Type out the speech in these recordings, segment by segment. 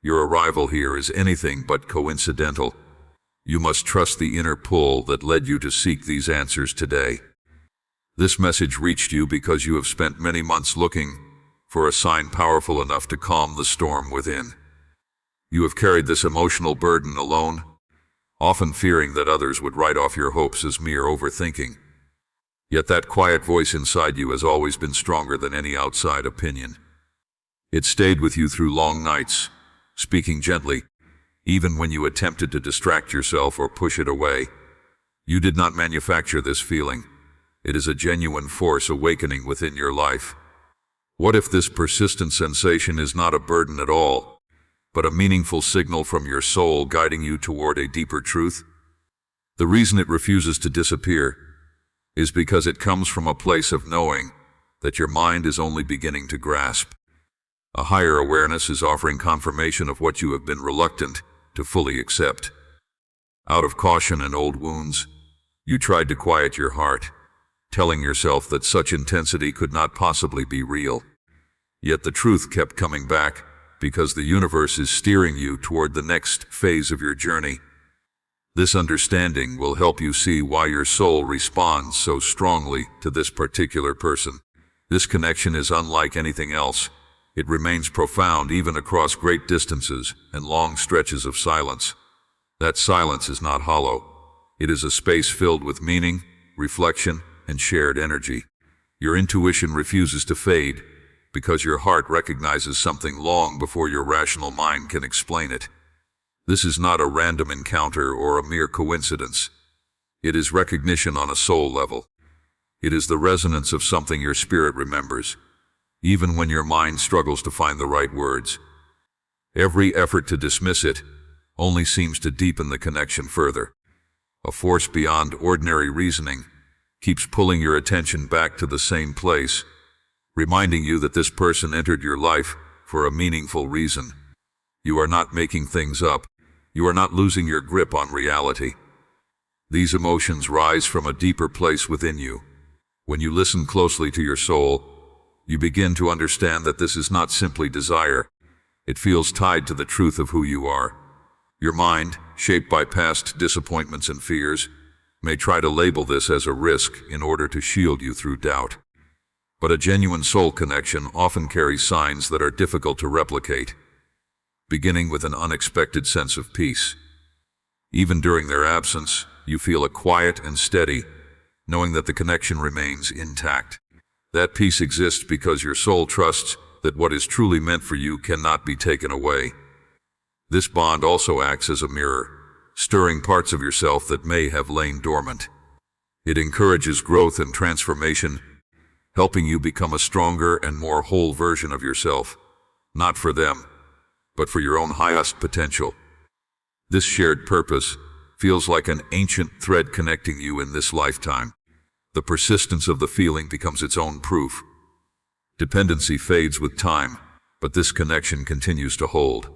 Your arrival here is anything but coincidental. You must trust the inner pull that led you to seek these answers today. This message reached you because you have spent many months looking for a sign powerful enough to calm the storm within. You have carried this emotional burden alone, often fearing that others would write off your hopes as mere overthinking. Yet that quiet voice inside you has always been stronger than any outside opinion. It stayed with you through long nights, speaking gently, even when you attempted to distract yourself or push it away. You did not manufacture this feeling. It is a genuine force awakening within your life. What if this persistent sensation is not a burden at all, but a meaningful signal from your soul guiding you toward a deeper truth? The reason it refuses to disappear is because it comes from a place of knowing that your mind is only beginning to grasp. A higher awareness is offering confirmation of what you have been reluctant to fully accept. Out of caution and old wounds, you tried to quiet your heart, telling yourself that such intensity could not possibly be real. Yet the truth kept coming back because the universe is steering you toward the next phase of your journey. This understanding will help you see why your soul responds so strongly to this particular person. This connection is unlike anything else. It remains profound even across great distances and long stretches of silence. That silence is not hollow. It is a space filled with meaning, reflection, and shared energy. Your intuition refuses to fade because your heart recognizes something long before your rational mind can explain it. This is not a random encounter or a mere coincidence. It is recognition on a soul level. It is the resonance of something your spirit remembers, even when your mind struggles to find the right words. Every effort to dismiss it only seems to deepen the connection further. A force beyond ordinary reasoning keeps pulling your attention back to the same place, reminding you that this person entered your life for a meaningful reason. You are not making things up. You are not losing your grip on reality. These emotions rise from a deeper place within you. When you listen closely to your soul, you begin to understand that this is not simply desire. It feels tied to the truth of who you are. Your mind, shaped by past disappointments and fears, may try to label this as a risk in order to shield you through doubt. But a genuine soul connection often carries signs that are difficult to replicate, beginning with an unexpected sense of peace. Even during their absence, you feel a quiet and steady, knowing that the connection remains intact. That peace exists because your soul trusts that what is truly meant for you cannot be taken away. This bond also acts as a mirror, stirring parts of yourself that may have lain dormant. It encourages growth and transformation, helping you become a stronger and more whole version of yourself, not for them, but for your own highest potential. This shared purpose feels like an ancient thread connecting you in this lifetime. The persistence of the feeling becomes its own proof. Dependency fades with time, but this connection continues to hold.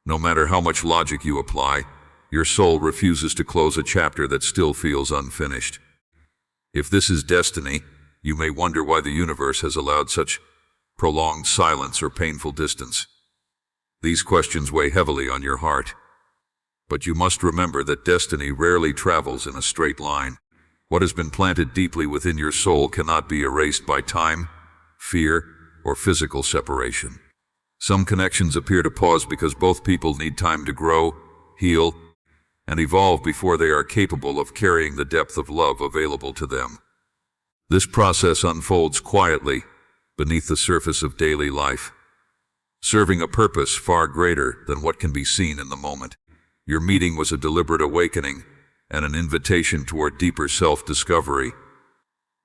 No matter how much logic you apply, your soul refuses to close a chapter that still feels unfinished. If this is destiny, you may wonder why the universe has allowed such prolonged silence or painful distance. These questions weigh heavily on your heart. But you must remember that destiny rarely travels in a straight line. What has been planted deeply within your soul cannot be erased by time, fear, or physical separation. Some connections appear to pause because both people need time to grow, heal, and evolve before they are capable of carrying the depth of love available to them. This process unfolds quietly beneath the surface of daily life, serving a purpose far greater than what can be seen in the moment. Your meeting was a deliberate awakening and an invitation toward deeper self-discovery.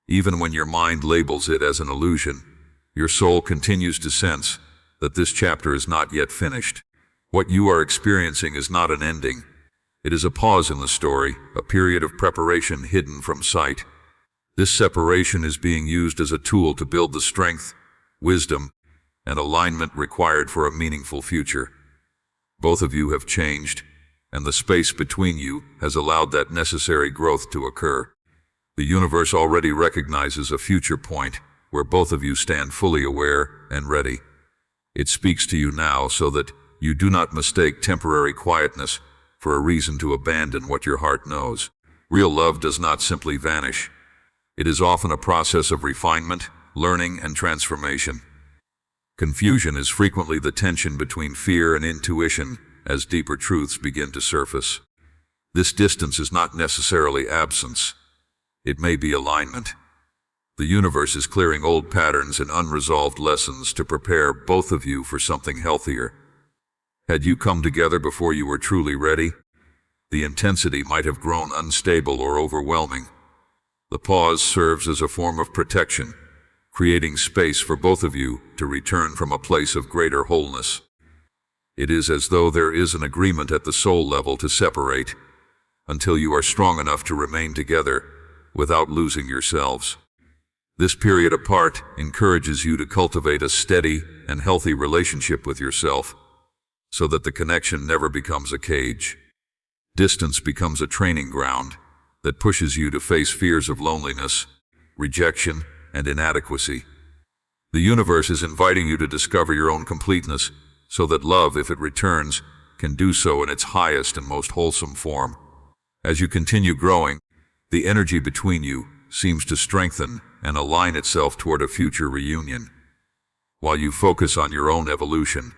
Even when your mind labels it as an illusion, your soul continues to sense that this chapter is not yet finished. What you are experiencing is not an ending. It is a pause in the story, a period of preparation hidden from sight. This separation is being used as a tool to build the strength, wisdom, and alignment required for a meaningful future. Both of you have changed, and the space between you has allowed that necessary growth to occur. The universe already recognizes a future point where both of you stand fully aware and ready. It speaks to you now so that You do not mistake temporary quietness for a reason to abandon what your heart knows. Real love does not simply vanish. It is often a process of refinement, learning, and transformation. Confusion is frequently the tension between fear and intuition as deeper truths begin to surface. This distance is not necessarily absence. It may be alignment. The universe is clearing old patterns and unresolved lessons to prepare both of you for something healthier. Had you come together before you were truly ready, the intensity might have grown unstable or overwhelming. The pause serves as a form of protection, creating space for both of you to return from a place of greater wholeness. It is as though there is an agreement at the soul level to separate until you are strong enough to remain together without losing yourselves. This period apart encourages you to cultivate a steady and healthy relationship with yourself so that the connection never becomes a cage. Distance becomes a training ground that pushes you to face fears of loneliness, rejection, and inadequacy. The universe is inviting you to discover your own completeness so that love, if it returns, can do so in its highest and most wholesome form. As you continue growing, the energy between you seems to strengthen and align itself toward a future reunion. While you focus on your own evolution,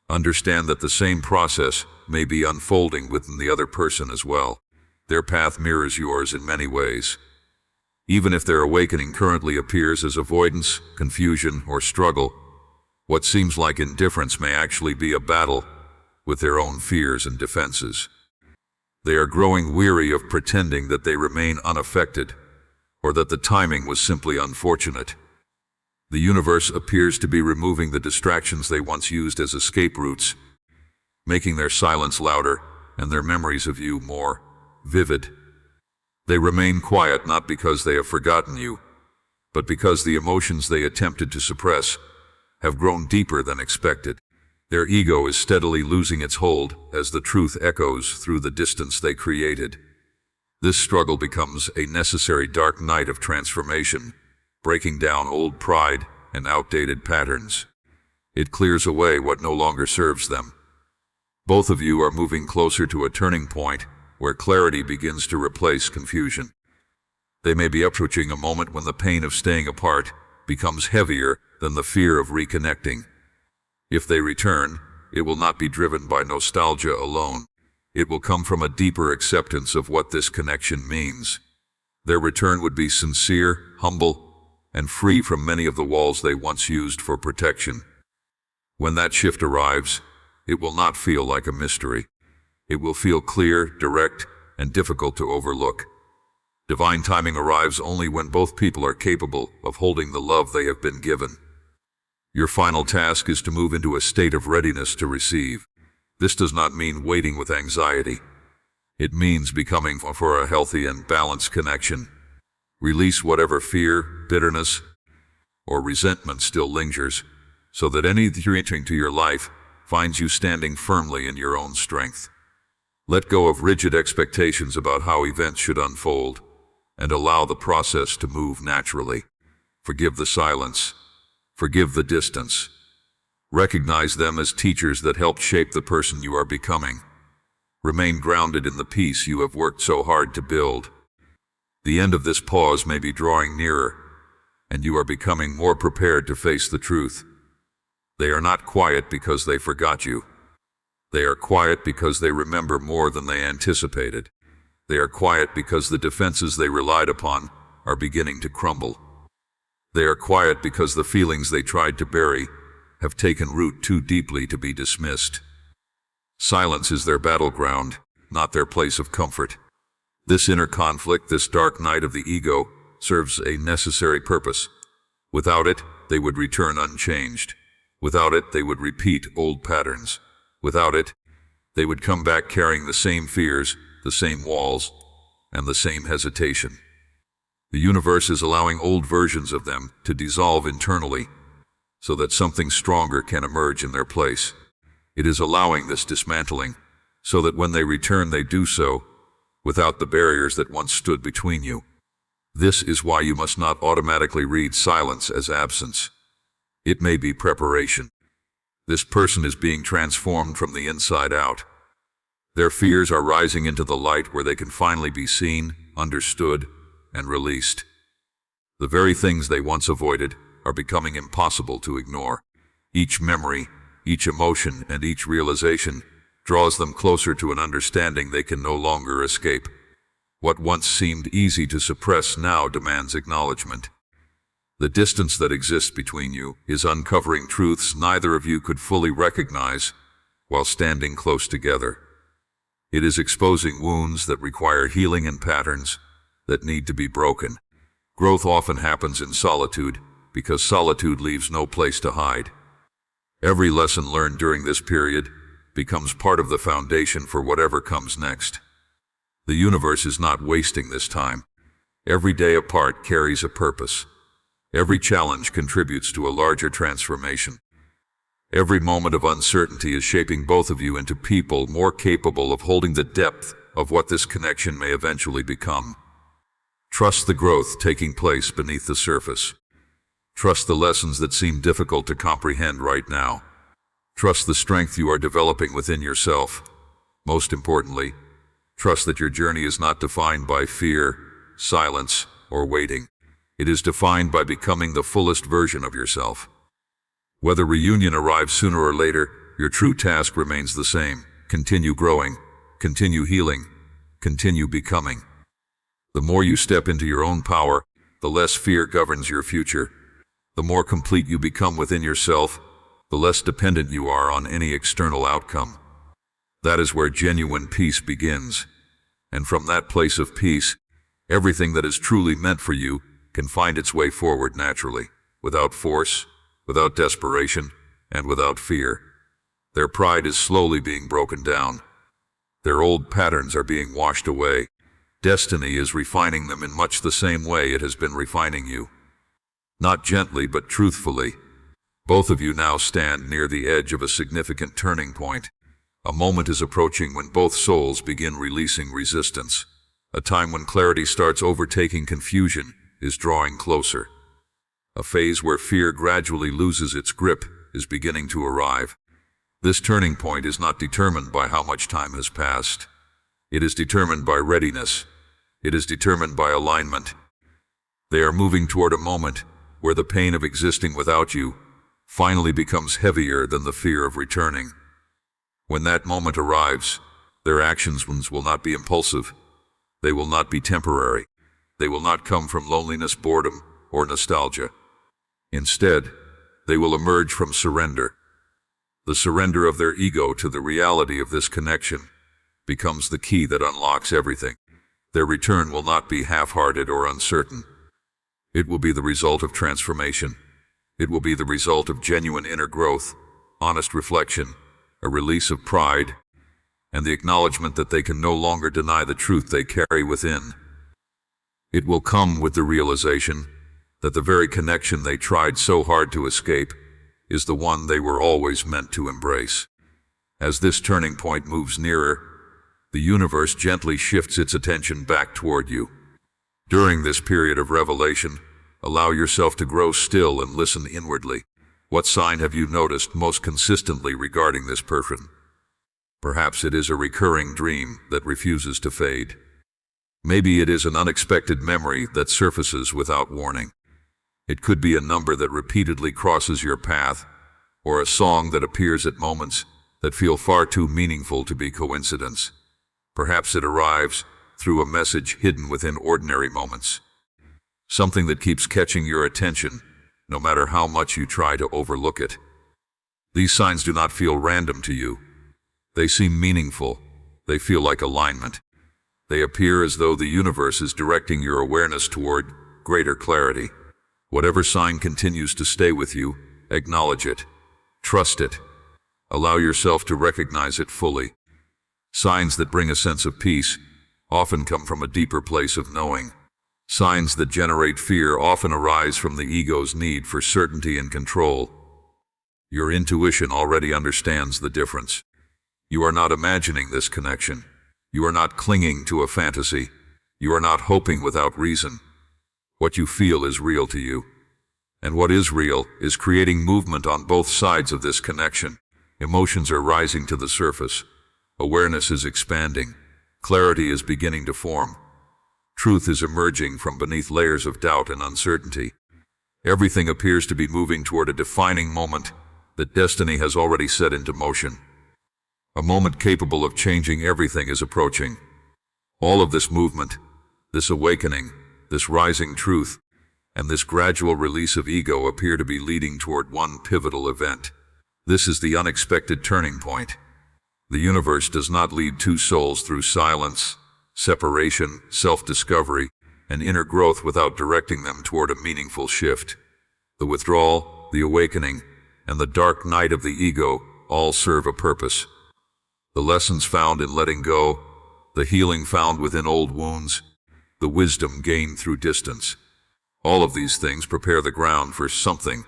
understand that the same process may be unfolding within the other person as well. Their path mirrors yours in many ways. Even if their awakening currently appears as avoidance, confusion, or struggle, what seems like indifference may actually be a battle with their own fears and defenses. They are growing weary of pretending that they remain unaffected, or that the timing was simply unfortunate. The universe appears to be removing the distractions they once used as escape routes, making their silence louder and their memories of you more vivid. They remain quiet not because they have forgotten you, but because the emotions they attempted to suppress have grown deeper than expected. Their ego is steadily losing its hold as the truth echoes through the distance they created. This struggle becomes a necessary dark night of transformation, breaking down old pride and outdated patterns. It clears away what no longer serves them. Both of you are moving closer to a turning point where clarity begins to replace confusion. They may be approaching a moment when the pain of staying apart becomes heavier than the fear of reconnecting. If they return, it will not be driven by nostalgia alone. It will come from a deeper acceptance of what this connection means. Their return would be sincere, humble, and free from many of the walls they once used for protection. When that shift arrives, it will not feel like a mystery. It will feel clear, direct, and difficult to overlook. Divine timing arrives only when both people are capable of holding the love they have been given. Your final task is to move into a state of readiness to receive. This does not mean waiting with anxiety. It means becoming for a healthy and balanced connection. Release whatever fear, bitterness, or resentment still lingers, so that any entering to your life finds you standing firmly in your own strength. Let go of rigid expectations about how events should unfold, and allow the process to move naturally. Forgive the silence. Forgive the distance. Recognize them as teachers that helped shape the person you are becoming. Remain grounded in the peace you have worked so hard to build. The end of this pause may be drawing nearer, and you are becoming more prepared to face the truth. They are not quiet because they forgot you. They are quiet because they remember more than they anticipated. They are quiet because the defenses they relied upon are beginning to crumble. They are quiet because the feelings they tried to bury have taken root too deeply to be dismissed. Silence is their battleground, not their place of comfort. This inner conflict, this dark night of the ego, serves a necessary purpose. Without it, they would return unchanged. Without it, they would repeat old patterns. Without it, they would come back carrying the same fears, the same walls, and the same hesitation. The universe is allowing old versions of them to dissolve internally, so that something stronger can emerge in their place. It is allowing this dismantling, so that when they return they do so without the barriers that once stood between you. This is why you must not automatically read silence as absence. It may be preparation. This person is being transformed from the inside out. Their fears are rising into the light where they can finally be seen, understood, and released. The very things they once avoided are becoming impossible to ignore. Each memory, each emotion, and each realization draws them closer to an understanding they can no longer escape. What once seemed easy to suppress now demands acknowledgement. The distance that exists between you is uncovering truths neither of you could fully recognize while standing close together. It is exposing wounds that require healing and patterns that need to be broken. Growth often happens in solitude because solitude leaves no place to hide. Every lesson learned during this period becomes part of the foundation for whatever comes next. The universe is not wasting this time. Every day apart carries a purpose. Every challenge contributes to a larger transformation. Every moment of uncertainty is shaping both of you into people more capable of holding the depth of what this connection may eventually become. Trust the growth taking place beneath the surface. Trust the lessons that seem difficult to comprehend right now. Trust the strength you are developing within yourself. Most importantly, trust that your journey is not defined by fear, silence, or waiting. It is defined by becoming the fullest version of yourself. Whether reunion arrives sooner or later, your true task remains the same. Continue growing, continue healing, continue becoming. The more you step into your own power, the less fear governs your future. The more complete you become within yourself, the less dependent you are on any external outcome. That is where genuine peace begins. And from that place of peace, everything that is truly meant for you can find its way forward naturally, without force, without desperation, and without fear. Their pride is slowly being broken down. Their old patterns are being washed away. Destiny is refining them in much the same way it has been refining you. Not gently, but truthfully. Both of you now stand near the edge of a significant turning point. A moment is approaching when both souls begin releasing resistance. A time when clarity starts overtaking confusion is drawing closer. A phase where fear gradually loses its grip is beginning to arrive. This turning point is not determined by how much time has passed. It is determined by readiness. It is determined by alignment. They are moving toward a moment where the pain of existing without you finally becomes heavier than the fear of returning. When that moment arrives, their actions will not be impulsive. They will not be temporary. They will not come from loneliness, boredom, or nostalgia. Instead, they will emerge from surrender. The surrender of their ego to the reality of this connection becomes the key that unlocks everything. Their return will not be half-hearted or uncertain. It will be the result of transformation. It will be the result of genuine inner growth, honest reflection, a release of pride, and the acknowledgement that they can no longer deny the truth they carry within. It will come with the realization that the very connection they tried so hard to escape is the one they were always meant to embrace. As this turning point moves nearer, the universe gently shifts its attention back toward you. During this period of revelation, allow yourself to grow still and listen inwardly. What sign have you noticed most consistently regarding this person? Perhaps it is a recurring dream that refuses to fade. Maybe it is an unexpected memory that surfaces without warning. It could be a number that repeatedly crosses your path, or a song that appears at moments that feel far too meaningful to be coincidence. Perhaps it arrives through a message hidden within ordinary moments. Something that keeps catching your attention, no matter how much you try to overlook it. These signs do not feel random to you. They seem meaningful. They feel like alignment. They appear as though the universe is directing your awareness toward greater clarity. Whatever sign continues to stay with you, acknowledge it. Trust it. Allow yourself to recognize it fully. Signs that bring a sense of peace often come from a deeper place of knowing. Signs that generate fear often arise from the ego's need for certainty and control. Your intuition already understands the difference. You are not imagining this connection. You are not clinging to a fantasy. You are not hoping without reason. What you feel is real to you. And what is real is creating movement on both sides of this connection. Emotions are rising to the surface. Awareness is expanding. Clarity is beginning to form. Truth is emerging from beneath layers of doubt and uncertainty. Everything appears to be moving toward a defining moment that destiny has already set into motion. A moment capable of changing everything is approaching. All of this movement, this awakening, this rising truth, and this gradual release of ego appear to be leading toward one pivotal event. This is the unexpected turning point. The universe does not lead two souls through silence, separation, self-discovery, and inner growth without directing them toward a meaningful shift. The withdrawal, the awakening, and the dark night of the ego all serve a purpose. The lessons found in letting go, the healing found within old wounds, the wisdom gained through distance. All of these things prepare the ground for something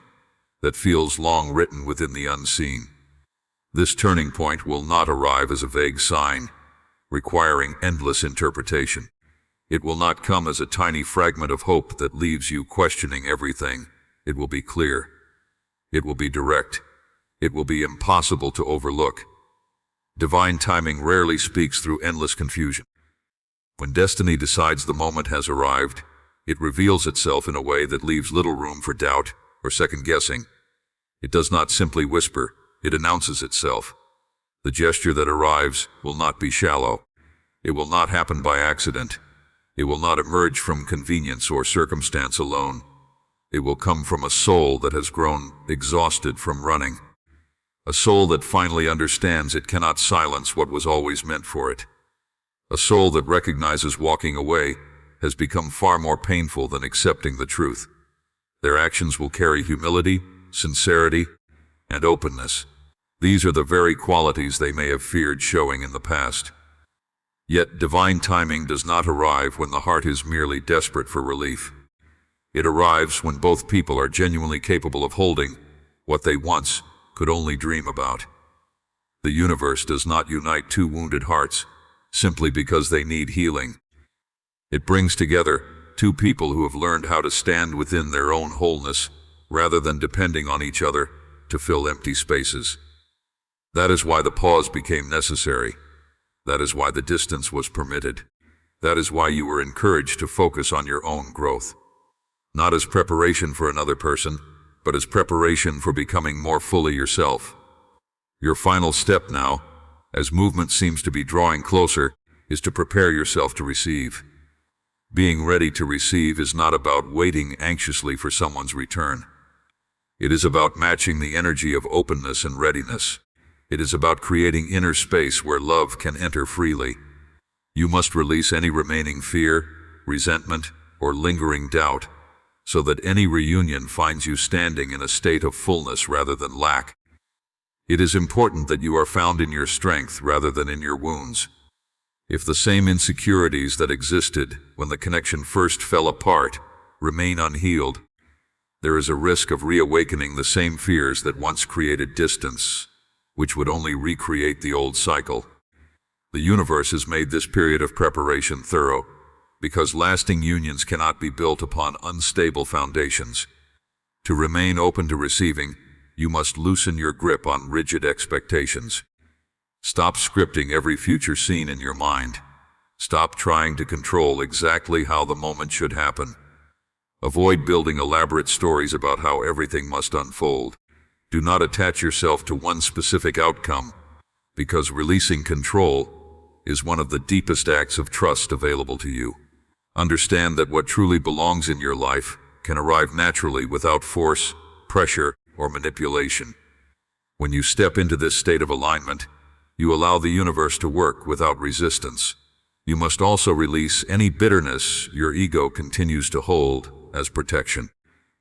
that feels long written within the unseen. This turning point will not arrive as a vague sign, requiring endless interpretation. It will not come as a tiny fragment of hope that leaves you questioning everything. It will be clear. It will be direct. It will be impossible to overlook. Divine timing rarely speaks through endless confusion. When destiny decides the moment has arrived, it reveals itself in a way that leaves little room for doubt or second-guessing. It does not simply whisper, it announces itself. The gesture that arrives will not be shallow. It will not happen by accident. It will not emerge from convenience or circumstance alone. It will come from a soul that has grown exhausted from running. A soul that finally understands it cannot silence what was always meant for it. A soul that recognizes walking away has become far more painful than accepting the truth. Their actions will carry humility, sincerity, and openness. These are the very qualities they may have feared showing in the past. Yet divine timing does not arrive when the heart is merely desperate for relief. It arrives when both people are genuinely capable of holding what they once could only dream about. The universe does not unite two wounded hearts simply because they need healing. It brings together two people who have learned how to stand within their own wholeness rather than depending on each other to fill empty spaces. That is why the pause became necessary. That is why the distance was permitted. That is why you were encouraged to focus on your own growth. Not as preparation for another person, but as preparation for becoming more fully yourself. Your final step now, as movement seems to be drawing closer, is to prepare yourself to receive. Being ready to receive is not about waiting anxiously for someone's return. It is about matching the energy of openness and readiness. It is about creating inner space where love can enter freely. You must release any remaining fear, resentment, or lingering doubt, so that any reunion finds you standing in a state of fullness rather than lack. It is important that you are found in your strength rather than in your wounds. If the same insecurities that existed when the connection first fell apart remain unhealed, there is a risk of reawakening the same fears that once created distance, which would only recreate the old cycle. The universe has made this period of preparation thorough, because lasting unions cannot be built upon unstable foundations. To remain open to receiving, you must loosen your grip on rigid expectations. Stop scripting every future scene in your mind. Stop trying to control exactly how the moment should happen. Avoid building elaborate stories about how everything must unfold. Do not attach yourself to one specific outcome, because releasing control is one of the deepest acts of trust available to you. Understand that what truly belongs in your life can arrive naturally without force, pressure, or manipulation. When you step into this state of alignment, you allow the universe to work without resistance. You must also release any bitterness your ego continues to hold as protection.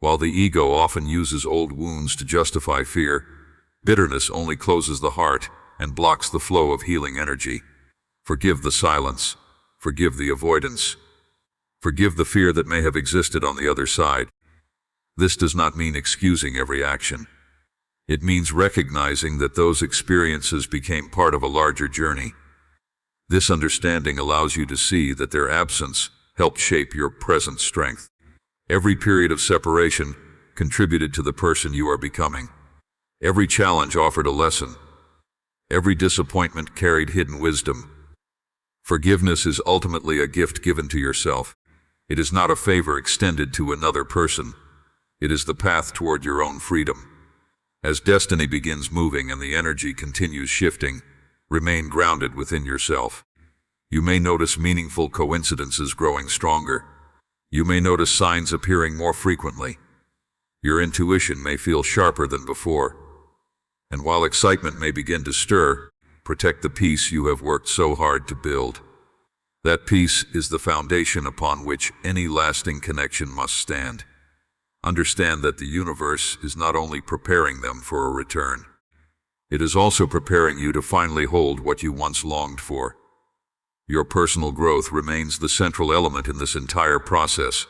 While the ego often uses old wounds to justify fear, bitterness only closes the heart and blocks the flow of healing energy. Forgive the silence. Forgive the avoidance. Forgive the fear that may have existed on the other side. This does not mean excusing every action. It means recognizing that those experiences became part of a larger journey. This understanding allows you to see that their absence helped shape your present strength. Every period of separation contributed to the person you are becoming. Every challenge offered a lesson. Every disappointment carried hidden wisdom. Forgiveness is ultimately a gift given to yourself. It is not a favor extended to another person. It is the path toward your own freedom. As destiny begins moving and the energy continues shifting, remain grounded within yourself. You may notice meaningful coincidences growing stronger. You may notice signs appearing more frequently. Your intuition may feel sharper than before. And while excitement may begin to stir, protect the peace you have worked so hard to build. That peace is the foundation upon which any lasting connection must stand. Understand that the universe is not only preparing them for a return, it is also preparing you to finally hold what you once longed for. Your personal growth remains the central element in this entire process,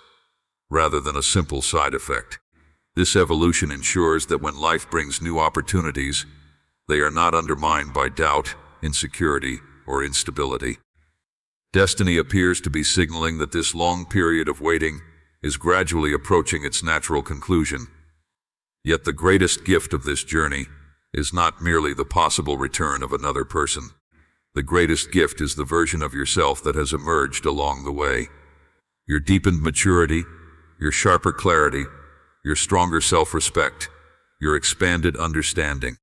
rather than a simple side effect. This evolution ensures that when life brings new opportunities, they are not undermined by doubt, insecurity, or instability. Destiny appears to be signaling that this long period of waiting is gradually approaching its natural conclusion. Yet the greatest gift of this journey is not merely the possible return of another person. The greatest gift is the version of yourself that has emerged along the way. Your deepened maturity, your sharper clarity, your stronger self-respect, your expanded understanding.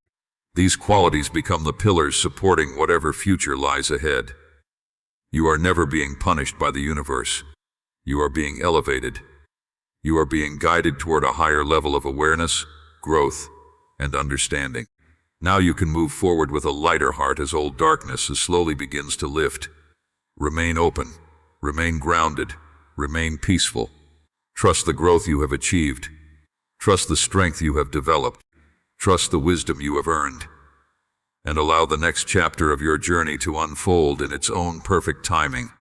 These qualities become the pillars supporting whatever future lies ahead. You are never being punished by the universe. You are being elevated. You are being guided toward a higher level of awareness, growth, and understanding. Now you can move forward with a lighter heart as old darkness slowly begins to lift. Remain open, remain grounded, remain peaceful. Trust the growth you have achieved. Trust the strength you have developed. Trust the wisdom you have earned. And allow the next chapter of your journey to unfold in its own perfect timing.